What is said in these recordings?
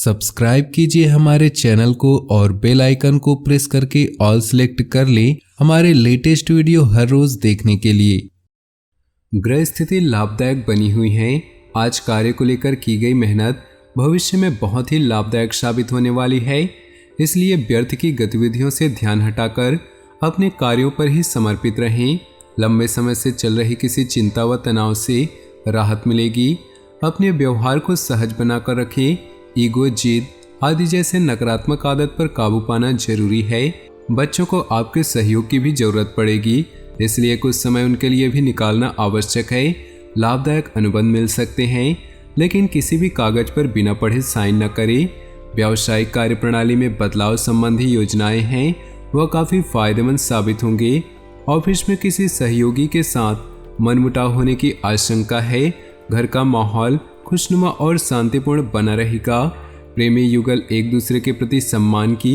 Subscribe कीजिए हमारे channel को और बेल आइकन को प्रेस करके ऑल सेलेक्ट कर लें हमारे लेटेस्ट वीडियो हर रोज देखने के लिए। ग्रह स्थिति लाभदायक बनी हुई है। आज कार्य को लेकर की गई मेहनत भविष्य में बहुत ही लाभदायक साबित होने वाली है, इसलिए व्यर्थ की गतिविधियों से ध्यान हटाकर अपने कार्यों पर ही समर्पित रहें। लंबे समय से चल रही किसी चिंता व तनाव से राहत मिलेगी। अपने व्यवहार को सहज बनाकर रखें। ईगो, जिद आदि जैसे नकारात्मक आदत पर काबू पाना जरूरी है। बच्चों को आपके सहयोग की भी जरूरत पड़ेगी, इसलिए कुछ समय उनके लिए भी निकालना आवश्यक है। लाभदायक अनुबंध मिल सकते हैं, लेकिन किसी भी कागज पर बिना पढ़े साइन न करें। व्यावसायिक कार्यप्रणाली में बदलाव संबंधी योजनाएं हैं, वह काफी फायदेमंद साबित होंगे। ऑफिस में किसी सहयोगी के साथ मनमुटाव होने की आशंका है। घर का माहौल खुशनुमा और शांतिपूर्ण बना रहेगा। प्रेमी युगल एक दूसरे के प्रति सम्मान की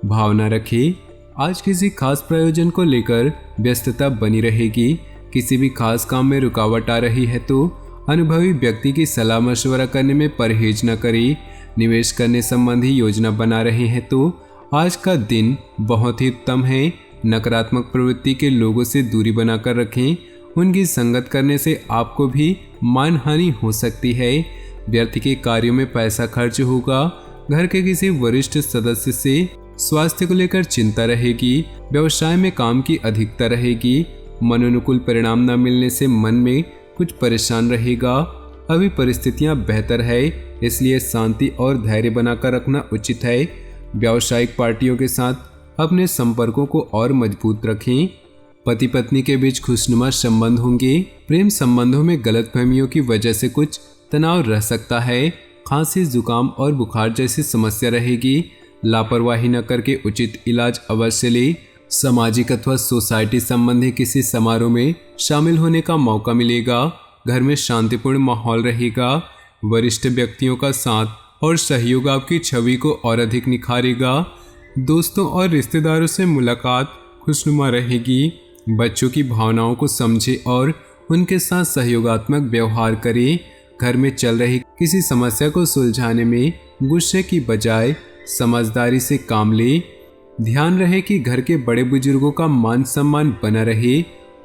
भावना रखें। आज किसी खास प्रयोजन को लेकर व्यस्तता बनी रहेगी। किसी भी खास काम में रुकावट आ रही है तो अनुभवी व्यक्ति की सलाह मशवरा करने में परहेज न करें। निवेश करने संबंधी योजना बना रहे हैं तो आज का दिन बहुत ही उत्तम है। नकारात्मक प्रवृत्ति के लोगों से दूरी बनाकर रखें। उनकी संगत करने से आपको भी मानहानि हो सकती है। व्यर्थ के कार्यों में पैसा खर्च होगा। घर के किसी वरिष्ठ सदस्य से स्वास्थ्य को लेकर चिंता रहेगी। व्यवसाय में काम की अधिकता रहेगी। मनोनुकूल परिणाम न मिलने से मन में कुछ परेशान रहेगा। अभी परिस्थितियां बेहतर है, इसलिए शांति और धैर्य बनाकर रखना उचित है। व्यावसायिक पार्टियों के साथ अपने संपर्कों को और मजबूत रखें। पति पत्नी के बीच खुशनुमा संबंध होंगे। प्रेम संबंधों में गलतफहमियों की वजह से कुछ तनाव रह सकता है। खांसी, जुकाम और बुखार जैसी समस्या रहेगी। लापरवाही न करके उचित इलाज अवश्य लें। सामाजिक अथवा सोसाइटी संबंधी किसी समारोह में शामिल होने का मौका मिलेगा। घर में शांतिपूर्ण माहौल रहेगा। वरिष्ठ व्यक्तियों का साथ और सहयोग आपकी छवि को और अधिक निखारेगा। दोस्तों और रिश्तेदारों से मुलाकात खुशनुमा रहेगी। बच्चों की भावनाओं को समझें और उनके साथ सहयोगात्मक व्यवहार करें। घर में चल रही किसी समस्या को सुलझाने में गुस्से की बजाय समझदारी से काम लें। ध्यान रहे कि घर के बड़े बुजुर्गों का मान सम्मान बना रहे।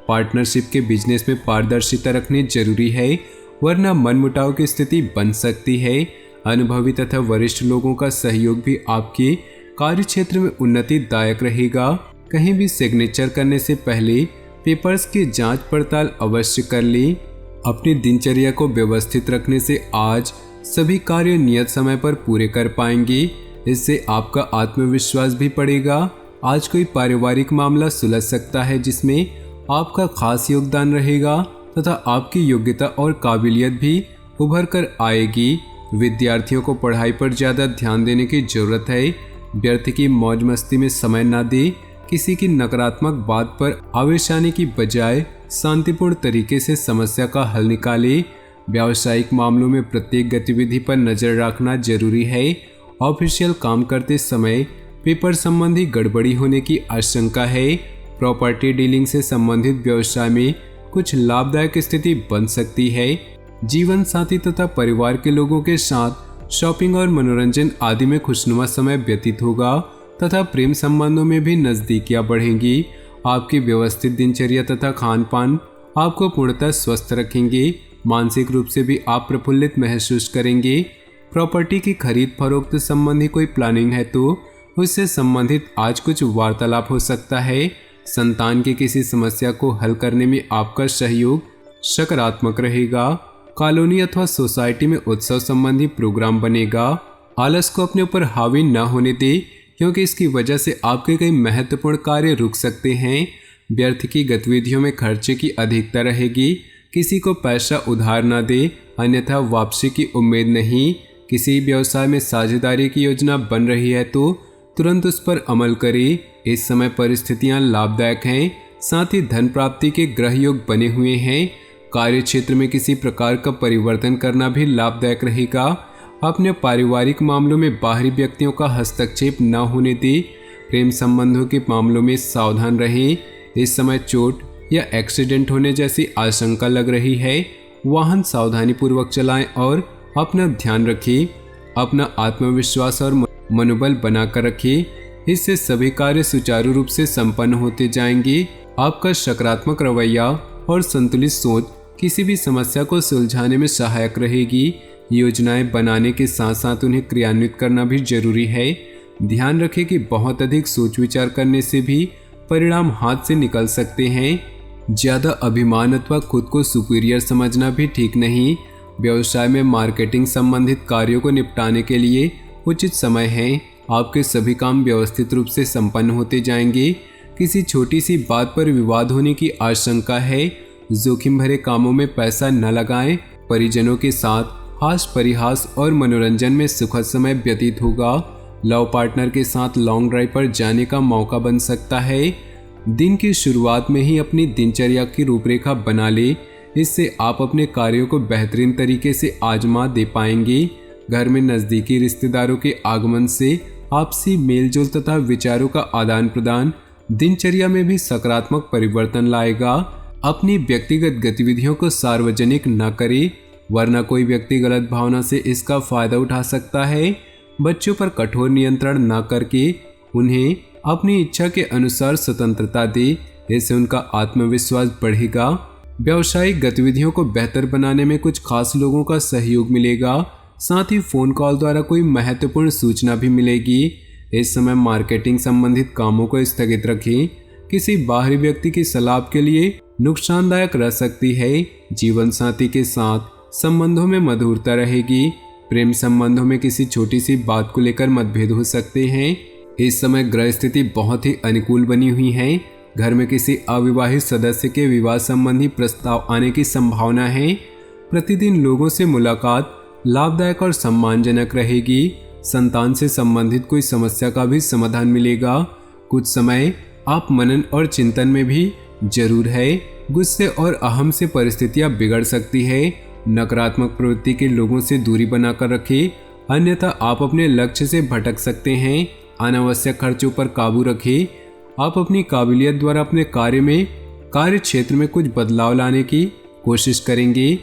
पार्टनरशिप के बिजनेस में पारदर्शिता रखनी जरूरी है, वरना मनमुटाव की स्थिति बन सकती है। अनुभवी तथा वरिष्ठ लोगों का सहयोग भी आपके कार्य क्षेत्र में उन्नतिदायक रहेगा। कहीं भी सिग्नेचर करने से पहले पेपर्स की जांच पड़ताल अवश्य कर लें। अपनी दिनचर्या को व्यवस्थित रखने से आज सभी कार्य नियत समय पर पूरे कर पाएंगे। इससे आपका आत्मविश्वास भी बढ़ेगा। आज कोई पारिवारिक मामला सुलझ सकता है जिसमें आपका खास योगदान रहेगा तथा आपकी योग्यता और काबिलियत भी उभर कर आएगी। विद्यार्थियों को पढ़ाई पर ज़्यादा ध्यान देने की जरूरत है। व्यर्थ की मौज मस्ती में समय न दें। किसी की नकारात्मक बात पर आवेश आने की बजाय शांतिपूर्ण तरीके से समस्या का हल निकालें। व्यावसायिक मामलों में प्रत्येक गतिविधि पर नजर रखना जरूरी है। ऑफिशियल काम करते समय पेपर संबंधी गड़बड़ी होने की आशंका है। प्रॉपर्टी डीलिंग से संबंधित व्यवसाय में कुछ लाभदायक स्थिति बन सकती है। जीवन साथी तथा परिवार के लोगों के साथ शॉपिंग और मनोरंजन आदि में खुशनुमा समय व्यतीत होगा तथा प्रेम संबंधों में भी नजदीकियां बढ़ेंगी। आपकी व्यवस्थित दिनचर्या तथा खान पान आपको पूर्णतः स्वस्थ रखेंगे। मानसिक रूप से भी आप प्रफुल्लित महसूस करेंगे। प्रॉपर्टी की खरीद फरोख्त संबंधी कोई प्लानिंग है तो उससे संबंधित आज कुछ वार्तालाप हो सकता है। संतान की किसी समस्या को हल करने में आपका सहयोग सकारात्मक रहेगा। कॉलोनी अथवा सोसाइटी में उत्सव संबंधी प्रोग्राम बनेगा। आलस को अपने ऊपर हावी न होने दे, क्योंकि इसकी वजह से आपके कई महत्वपूर्ण कार्य रुक सकते हैं। व्यर्थ की गतिविधियों में खर्चे की अधिकता रहेगी। किसी को पैसा उधार न दे, अन्यथा वापसी की उम्मीद नहीं। किसी व्यवसाय में साझेदारी की योजना बन रही है तो तुरंत उस पर अमल करें। इस समय परिस्थितियां लाभदायक हैं। साथ ही धन प्राप्ति के ग्रह योग बने हुए हैं। कार्य क्षेत्र में किसी प्रकार का परिवर्तन करना भी लाभदायक रहेगा। अपने पारिवारिक मामलों में बाहरी व्यक्तियों का हस्तक्षेप न होने दें। प्रेम संबंधों के मामलों में सावधान रहें। इस समय चोट या एक्सीडेंट होने जैसी आशंका लग रही है। वाहन सावधानी पूर्वक चलाएं और अपना ध्यान रखें। अपना आत्मविश्वास और मनोबल बनाकर रखें। इससे सभी कार्य सुचारू रूप से संपन्न होते जाएंगे। आपका सकारात्मक रवैया और संतुलित सोच किसी भी समस्या को सुलझाने में सहायक रहेगी। योजनाएं बनाने के साथ साथ उन्हें क्रियान्वित करना भी जरूरी है। ध्यान रखें कि बहुत अधिक सोच विचार करने से भी परिणाम हाथ से निकल सकते हैं। ज़्यादा अभिमान अथवा खुद को सुपीरियर समझना भी ठीक नहीं। व्यवसाय में मार्केटिंग संबंधित कार्यों को निपटाने के लिए उचित समय है। आपके सभी काम व्यवस्थित रूप से संपन्न होते जाएंगे। किसी छोटी सी बात पर विवाद होने की आशंका है। जोखिम भरे कामों में पैसा न लगाएं। परिजनों के साथ हास परिहास और मनोरंजन में सुखद समय व्यतीत होगा। लव पार्टनर के साथ लॉन्ग ड्राइव पर जाने का मौका बन सकता है। दिन की शुरुआत में ही अपनी दिनचर्या की रूपरेखा बना ले। इससे आप अपने कार्यों को बेहतरीन तरीके से आजमा दे पाएंगे। घर में नज़दीकी रिश्तेदारों के आगमन से आपसी मेलजोल तथा विचारों का आदान प्रदान दिनचर्या में भी सकारात्मक परिवर्तन लाएगा। अपनी व्यक्तिगत गतिविधियों को सार्वजनिक न करें, वरना कोई व्यक्ति गलत भावना से इसका फायदा उठा सकता है। बच्चों पर कठोर नियंत्रण न करके उन्हें अपनी इच्छा के अनुसार स्वतंत्रता दे। इससे उनका आत्मविश्वास बढ़ेगा। व्यावसायिक गतिविधियों को बेहतर बनाने में कुछ खास लोगों का सहयोग मिलेगा। साथ ही फोन कॉल द्वारा कोई महत्वपूर्ण सूचना भी मिलेगी। इस समय मार्केटिंग संबंधित कामों को स्थगित रखें। किसी बाहरी व्यक्ति की सलाह के लिए नुकसानदायक रह सकती है। जीवन साथी के साथ संबंधों में मधुरता रहेगी। प्रेम संबंधों में किसी छोटी सी बात को लेकर मतभेद हो सकते हैं। इस समय ग्रह स्थिति बहुत ही अनुकूल बनी हुई है। घर में किसी अविवाहित सदस्य के विवाह संबंधी प्रस्ताव आने की संभावना है। प्रतिदिन लोगों से मुलाकात लाभदायक और सम्मानजनक रहेगी। संतान से संबंधित कोई समस्या का भी समाधान मिलेगा। कुछ समय आप मनन और चिंतन में भी जरूर है। गुस्से और अहम से परिस्थितियां बिगड़ सकती है। नकारात्मक प्रवृत्ति के लोगों से दूरी बनाकर रखें, अन्यथा आप अपने लक्ष्य से भटक सकते हैं। अनावश्यक खर्चों पर काबू रखें। आप अपनी काबिलियत द्वारा अपने कार्य क्षेत्र में कुछ बदलाव लाने की कोशिश करेंगे।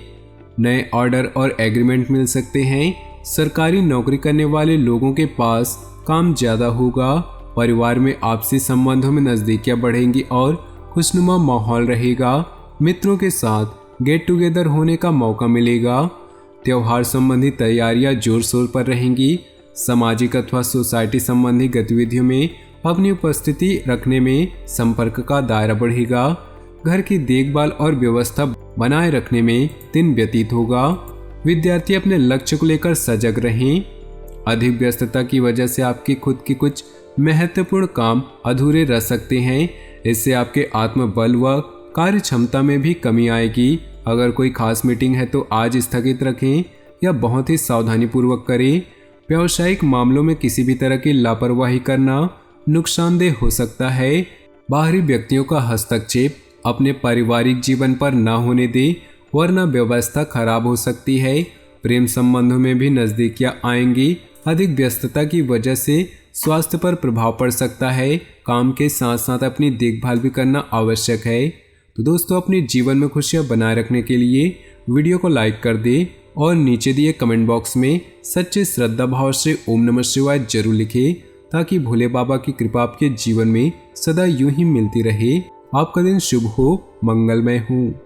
नए ऑर्डर और एग्रीमेंट मिल सकते हैं। सरकारी नौकरी करने वाले लोगों के पास काम ज़्यादा होगा। परिवार में आपसी संबंधों में नज़दीकियाँ बढ़ेंगी और खुशनुमा माहौल रहेगा। मित्रों के साथ गेट टुगेदर होने का मौका मिलेगा। त्यौहार संबंधी तैयारियां जोर शोर पर रहेंगी। सामाजिक अथवा सोसाइटी संबंधी गतिविधियों में अपनी उपस्थिति रखने में संपर्क का दायरा बढ़ेगा। घर की देखभाल और व्यवस्था बनाए रखने में दिन व्यतीत होगा। विद्यार्थी अपने लक्ष्य को लेकर सजग रहें। अधिक व्यस्तता की वजह से आपकी खुद की कुछ महत्वपूर्ण काम अधूरे रह सकते हैं। इससे आपके आत्मबल व कार्य क्षमता में भी कमी आएगी। अगर कोई खास मीटिंग है तो आज स्थगित रखें या बहुत ही सावधानी पूर्वक करें। व्यावसायिक मामलों में किसी भी तरह की लापरवाही करना नुकसानदेह हो सकता है। बाहरी व्यक्तियों का हस्तक्षेप अपने पारिवारिक जीवन पर न होने दें, वरना व्यवस्था खराब हो सकती है। प्रेम संबंधों में भी नज़दीकियां आएंगी। अधिक व्यस्तता की वजह से स्वास्थ्य पर प्रभाव पड़ सकता है। काम के साथ साथ अपनी देखभाल भी करना आवश्यक है। तो दोस्तों, अपने जीवन में खुशियां बनाए रखने के लिए वीडियो को लाइक कर दें और नीचे दिए कमेंट बॉक्स में सच्चे श्रद्धा भाव से ओम नमः शिवाय जरूर लिखें, ताकि भोले बाबा की कृपा आपके जीवन में सदा यूं ही मिलती रहे। आपका दिन शुभ हो, मंगलमय हो।